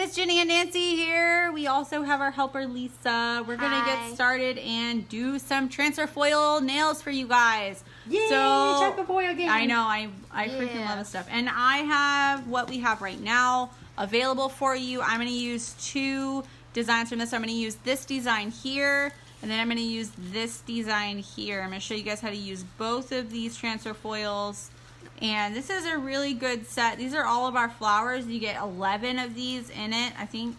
Miss Jenny and Nancy here. We also have our helper Lisa. We're going to get started and do some transfer foil nails for you guys. Yay, transfer foil again. I know, I freaking love this stuff. And I have what we have right now available for you. I'm going to use two designs from this. I'm going to use this design here, and then I'm going to use this design here. I'm going to show you guys how to use both of these transfer foils. And this is a really good set. These are all of our flowers. You get 11 of these in it, I think.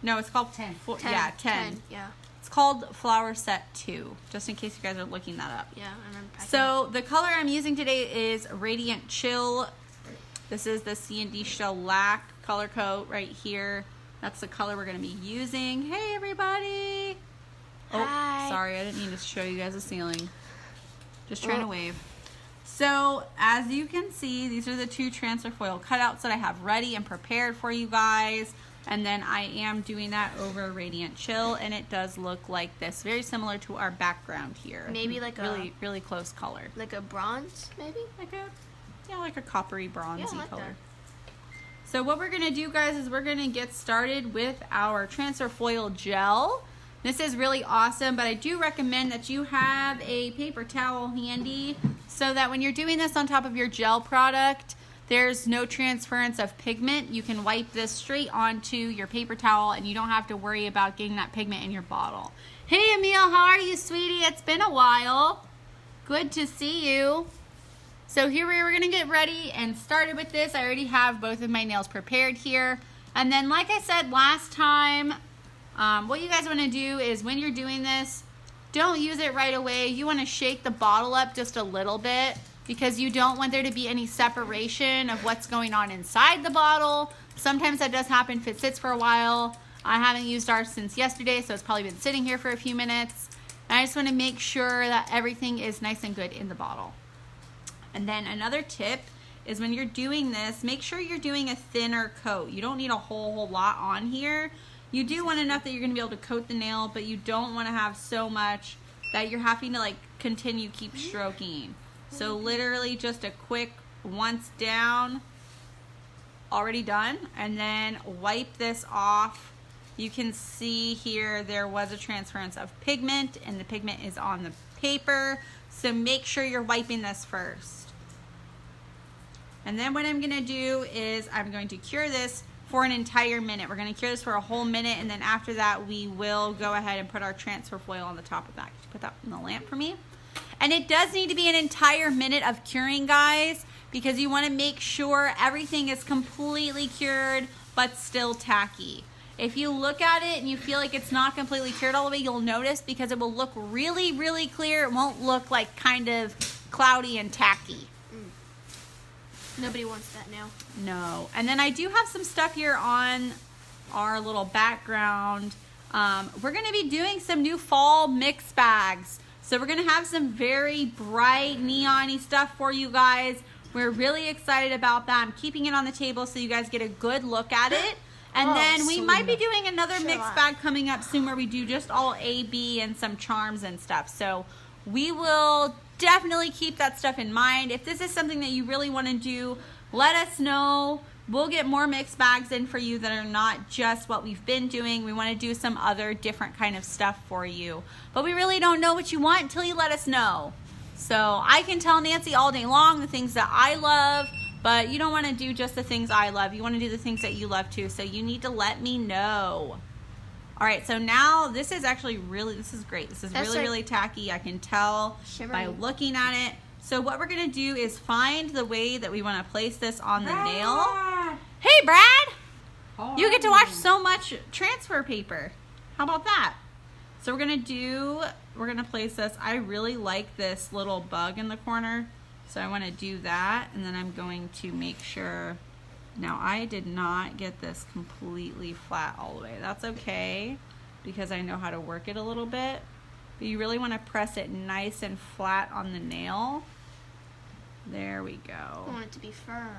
No, it's called 10. 10. Yeah, 10. Yeah. It's called Flower Set 2, just in case you guys are looking that up. Yeah, I remember packing. So the color I'm using today is Radiant Chill. This is the C&D Shellac color coat right here. That's the color we're going to be using. Hey, everybody. Hi. Oh, sorry. I didn't mean to show you guys the ceiling. Just trying to wave. So, as you can see, these are the two transfer foil cutouts that I have ready and prepared for you guys. And then I am doing that over Radiant Chill, and it does look like this. Very similar to our background here. Maybe like really close color. Like a bronze, maybe? Like a coppery bronzy like color. that. So what we're going to do, guys, is we're going to get started with our transfer foil gel. This is really awesome, but I do recommend that you have a paper towel handy so that when you're doing this on top of your gel product, there's no transference of pigment. You can wipe this straight onto your paper towel and you don't have to worry about getting that pigment in your bottle. Hey, Emil, how are you, sweetie? It's been a while. Good to see you. So here we're going to get ready and started with this. I already have both of my nails prepared here. And then, like I said last time, what you guys want to do is when you're doing this, don't use it right away. You want to shake the bottle up just a little bit because you don't want there to be any separation of what's going on inside the bottle. Sometimes that does happen if it sits for a while. I haven't used ours since yesterday, so it's probably been sitting here for a few minutes. And I just want to make sure that everything is nice and good in the bottle. And then another tip is when you're doing this, make sure you're doing a thinner coat. You don't need a whole lot on here. You do want enough that you're going to be able to coat the nail, but you don't want to have so much that you're having to keep stroking. So literally just a quick once down, already done, and then wipe this off. You can see here there was a transference of pigment, and the pigment is on the paper. So make sure you're wiping this first. And then what I'm going to do is I'm going to cure this for an entire minute. We're going to cure this for a whole minute, and then after that we will go ahead and put our transfer foil on the top of that. Could you put that in the lamp for me? And it does need to be an entire minute of curing, guys, because you want to make sure everything is completely cured but still tacky. If you look at it and you feel like it's not completely cured all the way, you'll notice because it will look really clear. It won't look like kind of cloudy and tacky. Nobody wants that now. No. And then I do have some stuff here on our little background. We're going to be doing some new fall mix bags. So we're going to have some very bright neon-y stuff for you guys. We're really excited about that. I'm keeping it on the table so you guys get a good look at it. And then we might be doing another mix bag coming up soon where we do just all A, B, and some charms and stuff. So we will definitely keep that stuff in mind. If this is something that you really want to do, let us know. We'll get more mix bags in for you that are not just what we've been doing. We want to do some other different kind of stuff for you. But we really don't know what you want until you let us know. So I can tell Nancy all day long the things that I love, but you don't want to do just the things I love. You want to do the things that you love too. So you need to let me know. All right, so now this is actually this is great. This is really tacky. I can tell by looking at it. So what we're going to do is find the way that we want to place this on the nail. Hey, Brad! You get to watch so much transfer paper. How about that? So we're going to place this. I really like this little bug in the corner. So I want to do that, and then I'm going to make sure. Now, I did not get this completely flat all the way. That's okay, because I know how to work it a little bit. But you really want to press it nice and flat on the nail. There we go. I want it to be firm.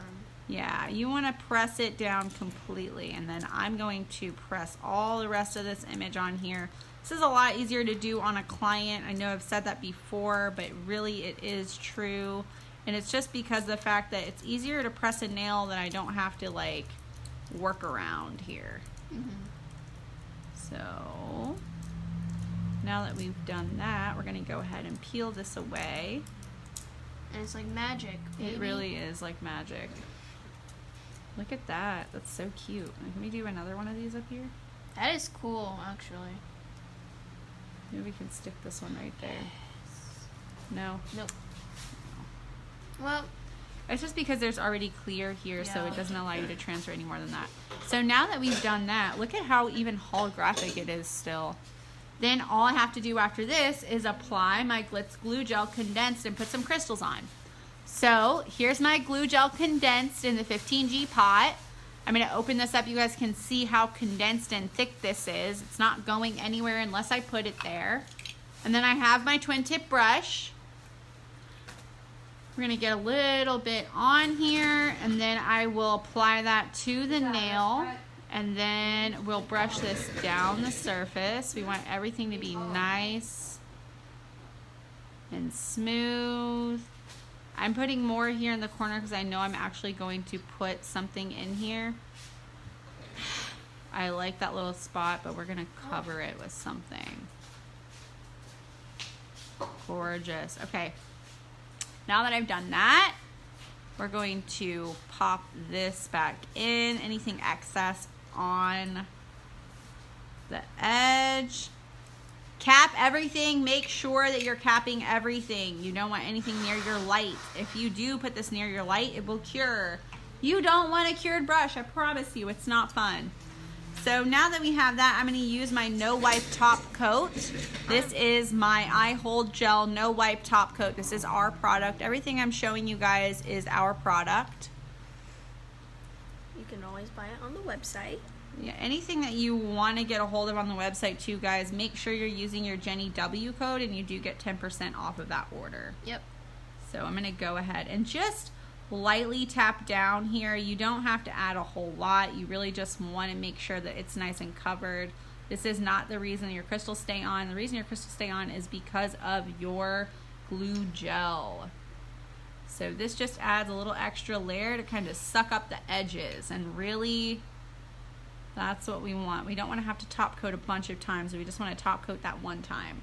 Yeah, you want to press it down completely, and then I'm going to press all the rest of this image on here. This is a lot easier to do on a client. I know I've said that before, but really it is true. And it's just because of the fact that it's easier to press a nail than I don't have to workaround here. So now that we've done that, we're going to go ahead and peel this away. And it's like magic, baby. It really is like magic. Look at that. That's so cute. Can we do another one of these up here? That is cool, actually. Maybe we can stick this one right there. No? Nope. Well, it's just because there's already clear here, so Yeah. it doesn't allow you to transfer any more than that. So now that we've done that, look at how even holographic it is still. Then all I have to do after this is apply my Glitz glue gel condensed and put some crystals on. So here's my glue gel condensed in the 15G pot. I'm going to open this up. You guys can see how condensed and thick this is. It's not going anywhere unless I put it there. And then I have my twin tip brush. We're going to get a little bit on here, and then I will apply that to the nail, and then we'll brush this down the surface. We want everything to be nice and smooth. I'm putting more here in the corner because I know I'm actually going to put something in here. I like that little spot, but we're going to cover it with something. Gorgeous. Okay. Now that I've done that, we're going to pop this back in. Anything excess on the edge. Cap everything. Make sure that you're capping everything. You don't want anything near your light. If you do put this near your light, it will cure. You don't want a cured brush. I promise you, it's not fun. So now that we have that, I'm going to use my No Wipe Top Coat. This is my Eye Hold Gel No Wipe Top Coat. This is our product. Everything I'm showing you guys is our product. you can always buy it on the website. Yeah, anything that you want to get a hold of on the website too, guys, make sure you're using your Jenny W code and you do get 10% off of that order. Yep. So I'm going to go ahead and just lightly tap down here. You don't have to add a whole lot. You really just want to make sure that it's nice and covered. This is not the reason your crystals stay on. The reason your crystals stay on is because of your glue gel. So this just adds a little extra layer to kind of suck up the edges, and really that's what we want. We don't want to have to top coat a bunch of times. We just want to top coat that one time.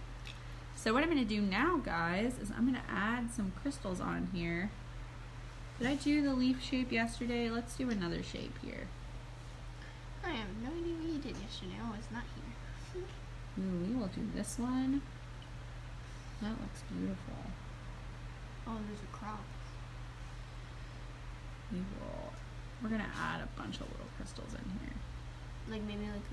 So what I'm going to do now, guys, is I'm going to add some crystals on here. Did I do the leaf shape yesterday? Let's do another shape here. I have no idea what you did yesterday. I was not here. Ooh, we will do this one. That looks beautiful. Oh, there's a crop. We're going to add a bunch of little crystals in here. Like maybe like,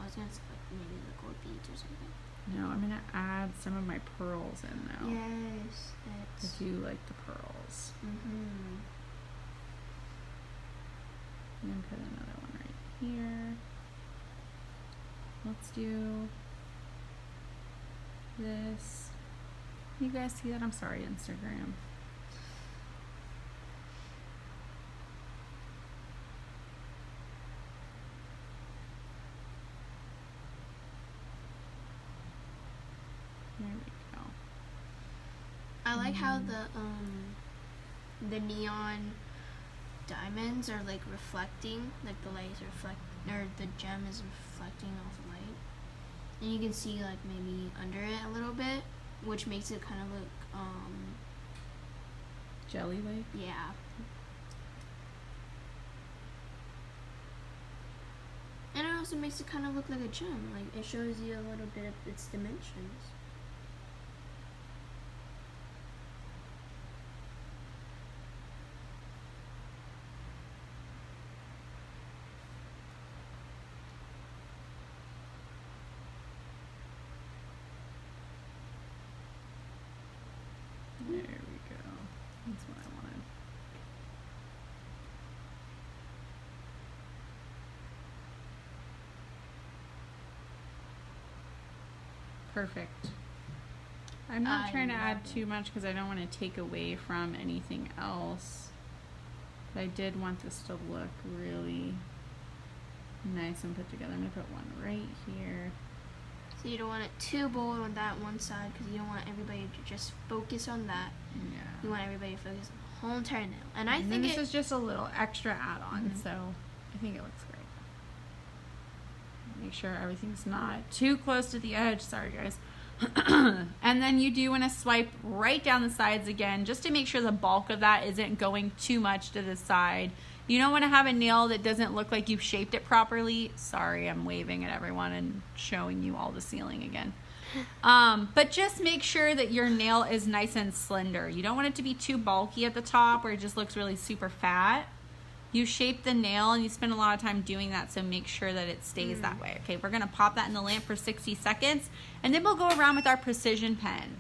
I was gonna say like maybe the gold beads or something. No, I'm going to add some of my pearls in though. Yes, that's... I do like the pearls. Mm-hmm. And then put another one right here. Let's do this. You guys see that? I'm sorry, Instagram. There we go. I like how the neon diamonds are like reflecting, like the light is or the gem is reflecting off the light, and you can see like maybe under it a little bit, which makes it kind of look Jelly like? yeah. And it also makes it kind of look like a gem. Like it shows you a little bit of its dimensions. There we go. That's what I wanted. Perfect. I'm not trying to add too much because I don't want to take away from anything else. But I did want this to look really nice and put together. I'm going to put one right here. So you don't want it too bold on that one side because you don't want everybody to just focus on that. Yeah. You want everybody to focus on the whole entire nail. And I And think this is just a little extra add-on, so I think it looks great. Make sure everything's not too close to the edge. Sorry, guys. And then you do want to swipe right down the sides again, just to make sure the bulk of that isn't going too much to the side. You don't want to have a nail that doesn't look like you've shaped it properly. Sorry, I'm waving at everyone and showing you all the ceiling again. But just make sure that your nail is nice and slender. You don't want it to be too bulky at the top where it just looks really super fat. You shape the nail and you spend a lot of time doing that, so make sure that it stays that way. Okay, we're going to pop that in the lamp for 60 seconds, and then we'll go around with our precision pen.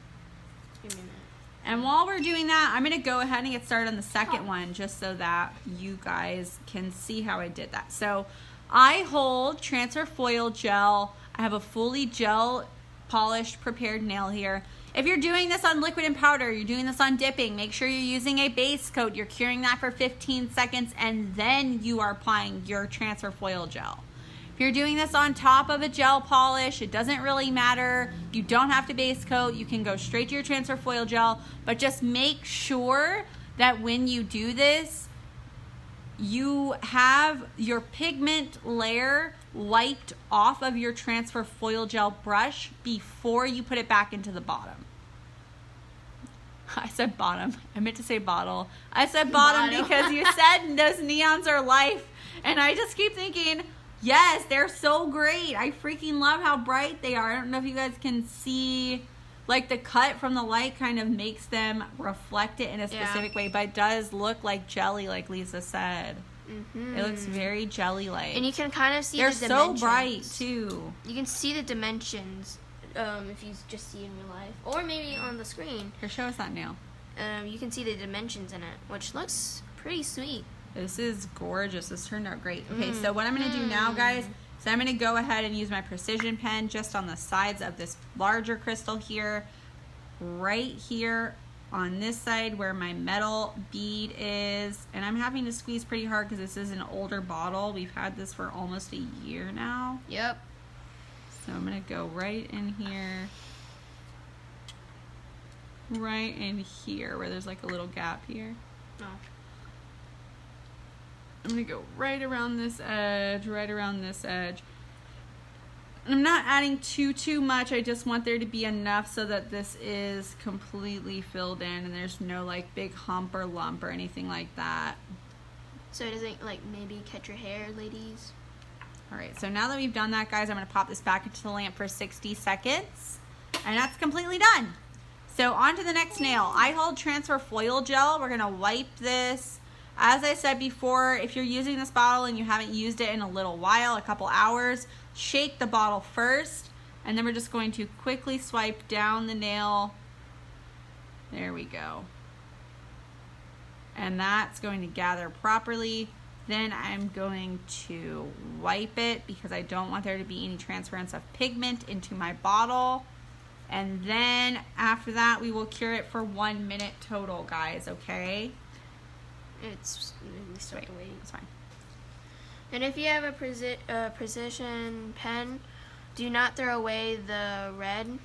And while we're doing that, I'm going to go ahead and get started on the second one, just so that you guys can see how I did that. So I hold transfer foil gel. I have a fully gel polished prepared nail here. If you're doing this on liquid and powder, you're doing this on dipping, make sure you're using a base coat. You're curing that for 15 seconds, and then you are applying your transfer foil gel. If you're doing this on top of a gel polish, it doesn't really matter. You don't have to base coat. You can go straight to your transfer foil gel, but just make sure that when you do this, you have your pigment layer wiped off of your transfer foil gel brush before you put it back into the bottom. I said bottom. I meant to say bottle. I said bottom because you said those neons are life. And I just keep thinking, yes, they're so great. I freaking love how bright they are. I don't know if you guys can see, like the cut from the light kind of makes them reflect it in a specific way, but it does look like jelly, like Lisa said. It looks very jelly-like. And you can kind of see they're the dimensions. so bright, too. You can see the dimensions if you just see it in real life. Or maybe on the screen. Here, show us that nail. You can see the dimensions in it, which looks pretty sweet. This is gorgeous. This turned out great. Okay, so what I'm going to do now, guys, is I'm going to go ahead and use my precision pen just on the sides of this larger crystal here. Right here on this side where my metal bead is, and I'm having to squeeze pretty hard because this is an older bottle. We've had this for almost a year now. Yep. So I'm gonna go right in here, right in here where there's like a little gap here. Oh. I'm gonna go right around this edge, right around this edge. I'm not adding too much. I just want there to be enough so that this is completely filled in and there's no like big hump or lump or anything like that. So it doesn't like maybe catch your hair, ladies? All right, so now that we've done that, guys, I'm gonna pop this back into the lamp for 60 seconds and that's completely done. So on to the next nail. I hold transfer foil gel. We're gonna wipe this. As I said before, if you're using this bottle and you haven't used it in a little while, a couple hours, shake the bottle first, and then we're just going to quickly swipe down the nail. There we go. And that's going to gather properly. Then I'm going to wipe it because I don't want there to be any transference of pigment into my bottle. And then after that, we will cure it for 1 minute total, guys, okay? It's waiting. It's fine. And if you have a precision pen, do not throw away the red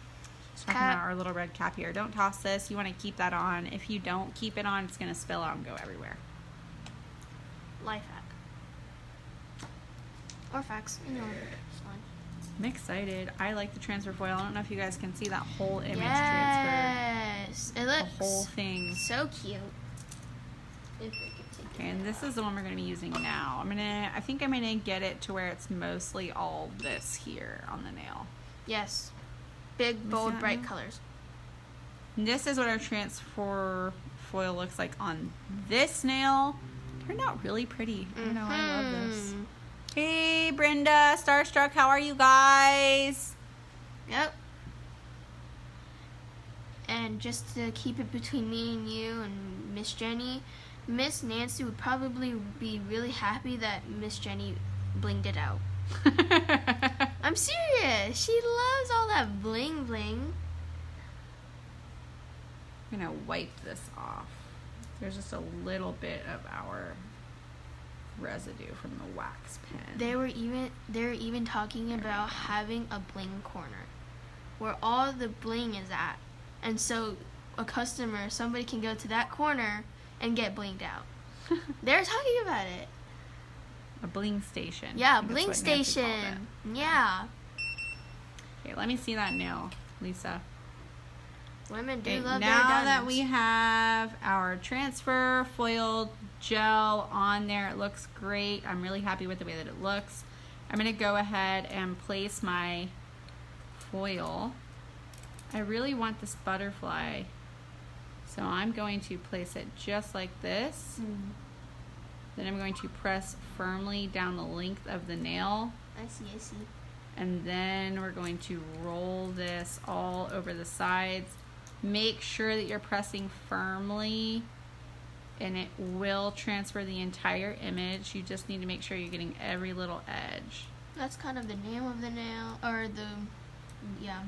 Talking about our little red cap here. Don't toss this. You want to keep that on. If you don't keep it on, it's going to spill out and go everywhere. Life hack. Or facts. You know, it's fine. I'm excited. I like the transfer foil. I don't know if you guys can see that whole image transfer. Yes. It looks the whole thing. so cute. If we could take Okay, and this is the one we're going to be using now. I think I'm going to get it to where it's mostly all this here on the nail. Yes. Big, bold, bright colors. And this is what our transfer foil looks like on this nail. Turned out really pretty. I know, I love this. Hey, Brenda, Starstruck, how are you guys? Yep. And just to keep it between me and you and Miss Jenny, Miss Nancy would probably be really happy that Miss Jenny blinged it out. I'm serious. She loves all that bling bling. I'm gonna wipe this off. There's just a little bit of our residue from the wax pen. They were even talking about having a bling corner where all the bling is at, and so somebody can go to that corner and get blinged out. They're talking about it. A bling station. Yeah, I think bling that's what Nancy called station. Yeah. it. Okay, let me see that nail, Lisa. Women do Okay, love their now diamonds. that we have our transfer foil gel on there, it looks great. I'm really happy with the way that it looks. I'm going to go ahead and place my foil. I really want this butterfly, so I'm going to place it just like this. Then I'm going to press firmly down the length of the nail. I see. And then we're going to roll this all over the sides. Make sure that you're pressing firmly, and it will transfer the entire image. You just need to make sure you're getting every little edge. That's kind of the name of the nail, or the nail.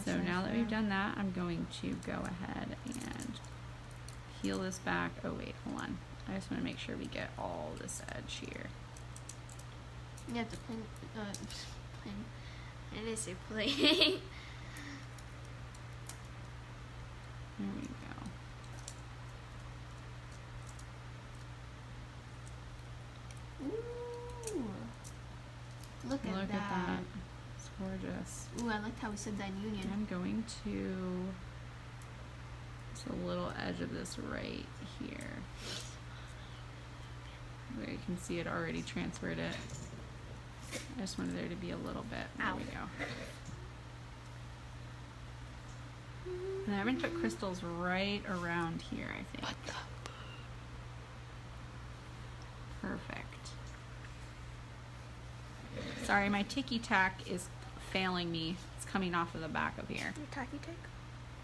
So now that we've done that, I'm going to go ahead and peel this back. Oh wait, hold on. I just want to make sure we get all this edge here. You have to pin. I didn't say play. There we go. Ooh. Look at that. It's gorgeous. Ooh, I liked how we said that in union. I'm going to just a little edge of this right here. Where you can see it already transferred it. I just wanted there to be a little bit. There we go. And I'm going to put crystals right around here, I think. Perfect. Sorry, my ticky-tack is failing me. It's coming off of the back of here. Tacky-tack?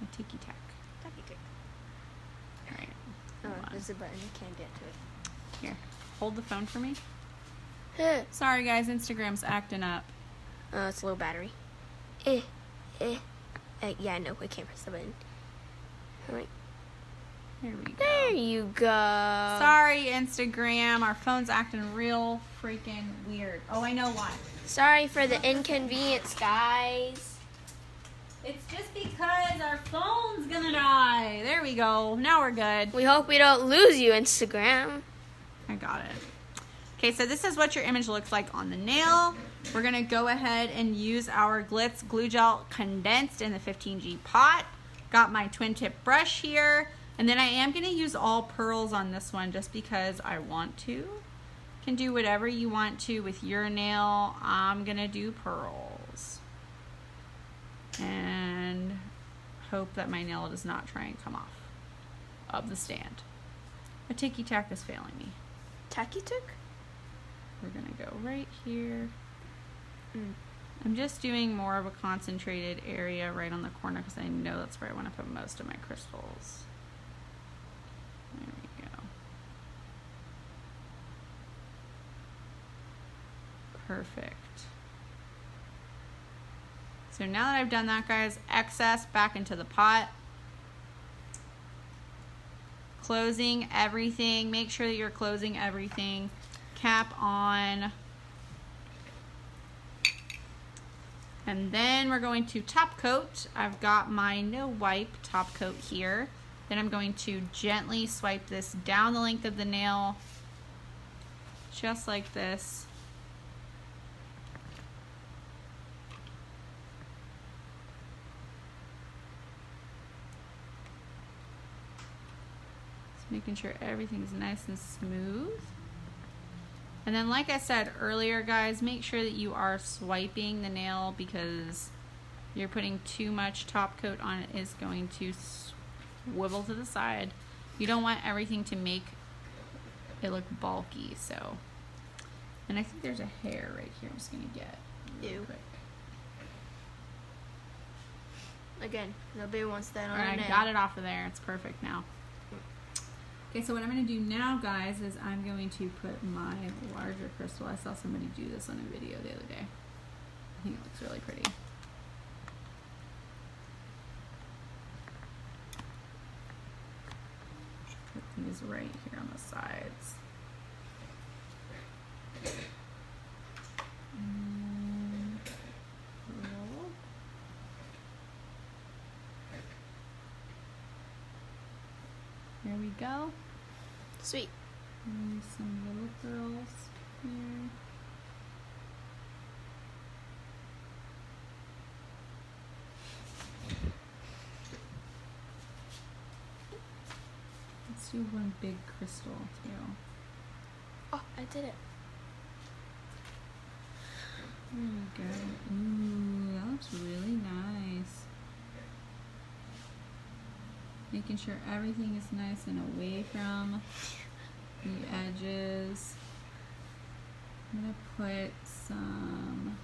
My ticky-tack. Tacky-tack. All right. Oh, Hold on. there's a button. You can't get to it. Here. Hold the phone for me. Sorry, guys. Instagram's acting up. It's low battery. Yeah, I know. I can't press the button. All right. Here we go. There you go. Sorry, Instagram. Our phone's acting real freaking weird. Oh, I know why. Sorry for the inconvenience, guys. It's just because our phone's gonna die. There we go. Now we're good. We hope we don't lose you, Instagram. I got it. Okay, so this is what your image looks like on the nail. We're gonna go ahead and use our Glitz glue gel condensed in the 15G pot. Got my twin tip brush here. And then I am gonna use all pearls on this one just because I want to. You can do whatever you want to with your nail. I'm gonna do pearls. And hope that my nail does not try and come off of the stand. A ticky-tack is failing me. Tacky-tack? We're gonna go right here. I'm just doing more of a concentrated area right on the corner because I know that's where I want to put most of my crystals. There we go. Perfect. So now that I've done that, guys, excess back into the pot. Closing everything. Make sure that you're closing everything. Cap on. And then we're going to top coat. I've got my no wipe top coat here. Then I'm going to gently swipe this down the length of the nail, just like this. Just making sure everything's nice and smooth. And then, like I said earlier, guys, make sure that you are swiping the nail because you're putting too much top coat on it is going to swivel to the side. You don't want everything to make it look bulky, so. And I think there's a hair right here I'm just going to get real quick. Again, nobody wants that on All right, a nail. I got it off of there. It's perfect now. Okay, so what I'm going to do now, guys, is I'm going to put my larger crystal. I saw somebody do this on a video the other day. I think it looks really pretty. Put these right here on the sides. And roll. There we go. Sweet. Maybe some little pearls here. Let's do one big crystal too. Oh, I did it. There we go. Ooh, that looks really nice. Making sure everything is nice and away from the edges. I'm going to put some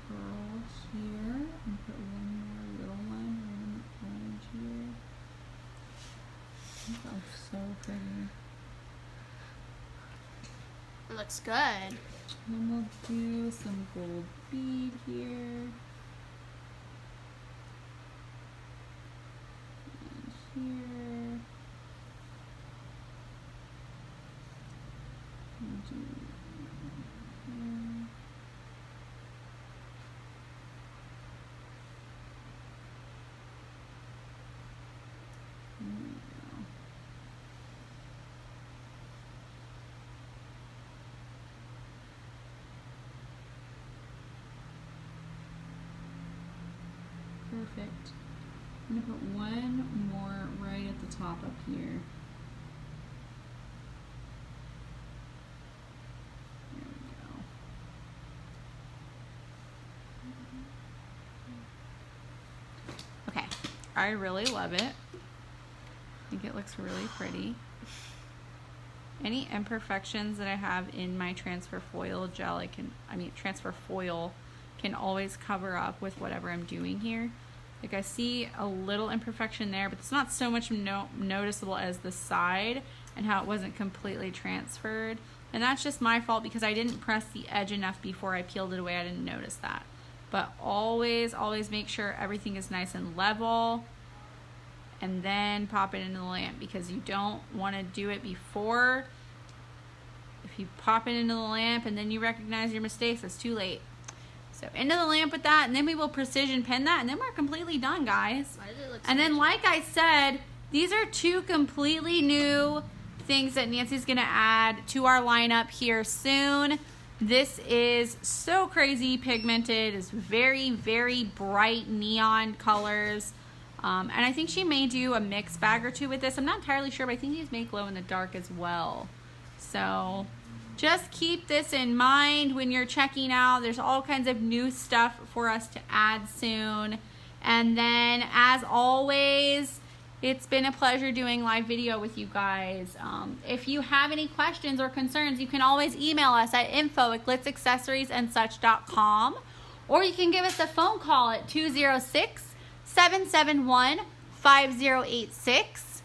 pearl here and put one more little one right in the orange here. That looks so pretty. It looks good. And we'll do some gold bead here. And here. And do here. There we go. Perfect. I'm going to put one more right at the top up here. There we go. Okay, I really love it. I think it looks really pretty. Any imperfections that I have in my transfer foil gel, transfer foil can always cover up with whatever I'm doing here. Like I see a little imperfection there, but it's not so much noticeable as the side and how it wasn't completely transferred. And that's just my fault because I didn't press the edge enough before I peeled it away. I didn't notice that. But always make sure everything is nice and level and then pop it into the lamp because you don't want to do it before. If you pop it into the lamp and then you recognize your mistakes, it's too late. So into the lamp with that, and then we will precision pen that, and then we're completely done, guys. Why does it look so and then, much? like I said, these are two completely new things that Nancy's gonna add to our lineup here soon. This is so crazy pigmented. It's very, very bright neon colors. And I think she may do a mixed bag or two with this. I'm not entirely sure, but I think these make glow in the dark as well. So just keep this in mind when you're checking out. There's all kinds of new stuff for us to add soon. And then, as always, it's been a pleasure doing live video with you guys. If you have any questions or concerns, you can always email us at info@glitzaccessoriesandsuch.com, or you can give us a phone call at 206-771-5086.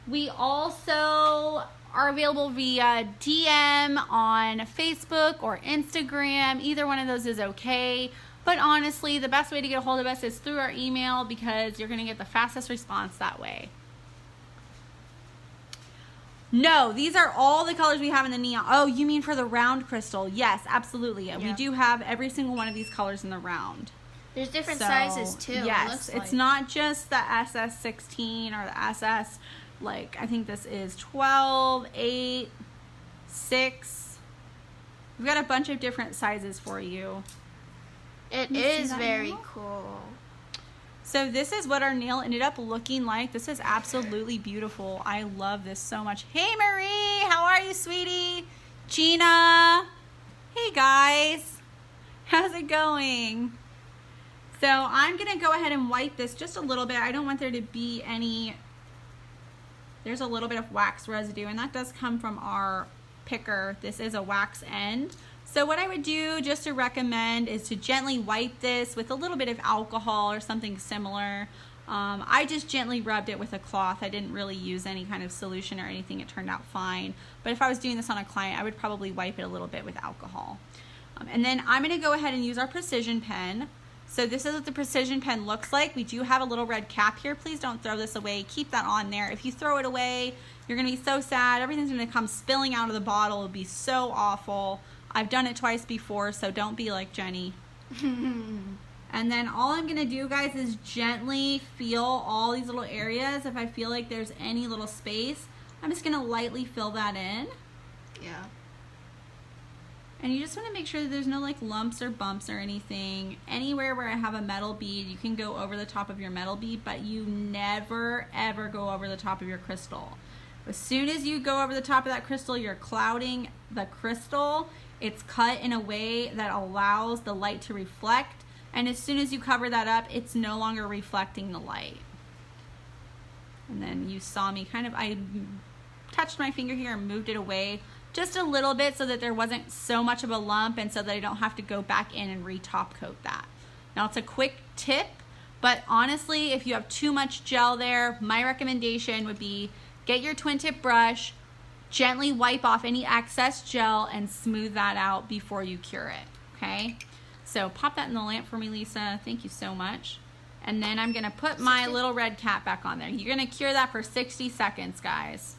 We also are available via DM on Facebook or Instagram. Either one of those is okay. But honestly, the best way to get a hold of us is through our email because you're going to get the fastest response that way. No, these are all the colors we have in the neon. Oh, you mean for the round crystal? Yes, absolutely. Yeah. We do have every single one of these colors in the round. There's different sizes too. Yes, it looks like. It's not just the SS16 or the SS. Like, I think this is 12, 8, 6. We've got a bunch of different sizes for you. It is very cool. So this is what our nail ended up looking like. This is absolutely beautiful. I love this so much. Hey, Marie. How are you, sweetie? Gina. Hey, guys. How's it going? So I'm going to go ahead and wipe this just a little bit. I don't want there to be any... There's a little bit of wax residue, and that does come from our picker. This is a wax end. So what I would do, just to recommend, is to gently wipe this with a little bit of alcohol or something similar. I just gently rubbed it with a cloth. I didn't really use any kind of solution or anything. It turned out fine. But if I was doing this on a client, I would probably wipe it a little bit with alcohol. And then I'm going to go ahead and use our precision pen. So this is what the precision pen looks like. We do have a little red cap here. Please don't throw this away. Keep that on there. If you throw it away, you're going to be so sad. Everything's going to come spilling out of the bottle. It'll be so awful. I've done it twice before, so don't be like Jenny. And then all I'm going to do, guys, is gently feel all these little areas. If I feel like there's any little space, I'm just gonna lightly fill that in. Yeah. And you just want to make sure that there's no like lumps or bumps or anything. Anywhere where I have a metal bead, you can go over the top of your metal bead, but you never ever go over the top of your crystal. As soon as you go over the top of that crystal, you're clouding the crystal. It's cut in a way that allows the light to reflect. And as soon as you cover that up, it's no longer reflecting the light. And then you saw me I touched my finger here and moved it away just a little bit so that there wasn't so much of a lump and so that I don't have to go back in and re-top coat that. Now it's a quick tip, but honestly, if you have too much gel there, my recommendation would be get your twin tip brush, gently wipe off any excess gel and smooth that out before you cure it, okay? So pop that in the lamp for me, Lisa. Thank you so much. And then I'm gonna put my little red cap back on there. You're gonna cure that for 60 seconds, guys.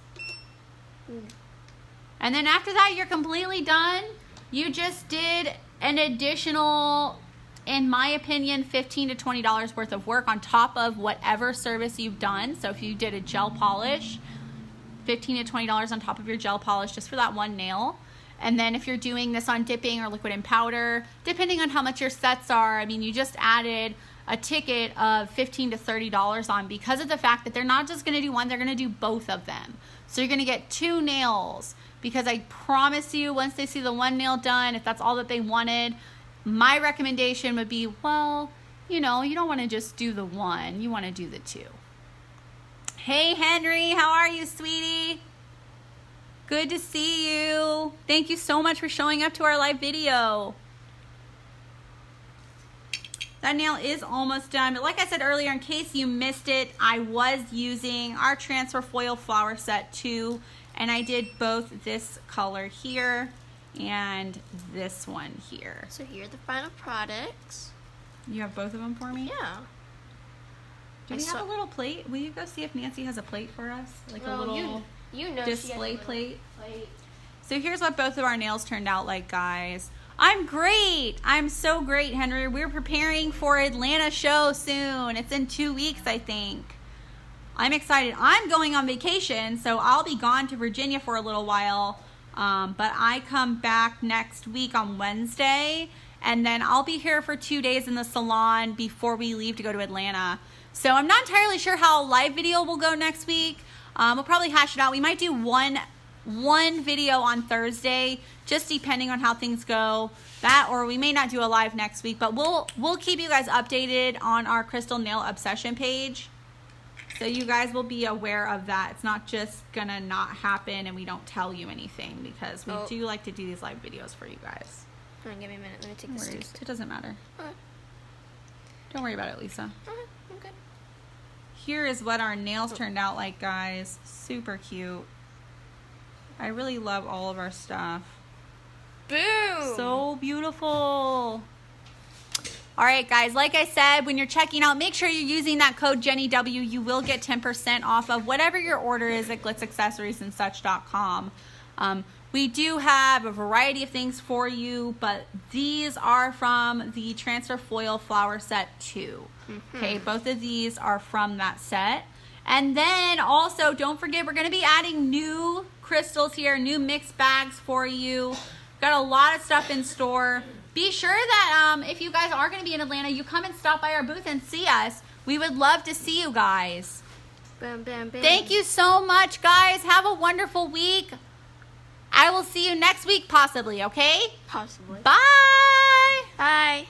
And then after that, you're completely done. You just did an additional, in my opinion, $15 to $20 worth of work on top of whatever service you've done. So if you did a gel polish, $15 to $20 on top of your gel polish just for that one nail. And then if you're doing this on dipping or liquid and powder, depending on how much your sets are, I mean, you just added a ticket of $15 to $30 on because of the fact that they're not just going to do one, they're going to do both of them. So you're going to get 2 nails because I promise you once they see the 1 nail done, if that's all that they wanted, my recommendation would be, well, you know, you don't want to just do the 1, you want to do the 2. Hey Henry, how are you, sweetie? Good to see you. Thank you so much for showing up to our live video. That nail is almost done, but like I said earlier, in case you missed it, I was using our Transfer Foil Flower Set 2, and I did both this color here and this one here. So here are the final products. You have both of them for me? Yeah. Do we have a little plate? Will you go see if Nancy has a plate for us? Like a little you know display plate? So here's what both of our nails turned out like, guys. I'm great. I'm so great, Henry. We're preparing for Atlanta show soon. It's in 2 weeks, I think. I'm excited. I'm going on vacation, so I'll be gone to Virginia for a little while. But I come back next week on Wednesday, and then I'll be here for 2 days in the salon before we leave to go to Atlanta. So I'm not entirely sure how live video will go next week. We'll probably hash it out. We might do one video on Thursday, just depending on how things go. That, or we may not do a live next week, but we'll keep you guys updated on our Crystal Nail Obsession page. So you guys will be aware of that. It's not just gonna not happen and we don't tell you anything, because we do like to do these live videos for you guys. Hold on, give me a minute. Let me take this. It doesn't matter. Okay. Don't worry about it, Lisa. Okay, I'm good. Here is what our nails turned out like, guys. Super cute. I really love all of our stuff. Boom! So beautiful. All right, guys, like I said, when you're checking out, make sure you're using that code JennyW. You will get 10% off of whatever your order is at glitzaccessoriesandsuch.com. We do have a variety of things for you, but these are from the Transfer Foil Flower Set 2. Okay, both of these are from that set. And then also, don't forget, we're going to be adding new crystals here, new mixed bags for you. Got a lot of stuff in store. Be sure that if you guys are going to be in Atlanta, you come and stop by our booth and see us. We would love to see you guys. Bam, bam, bam. Thank you so much, guys. Have a wonderful week. I will see you next week, possibly, okay? Possibly. Bye. Bye.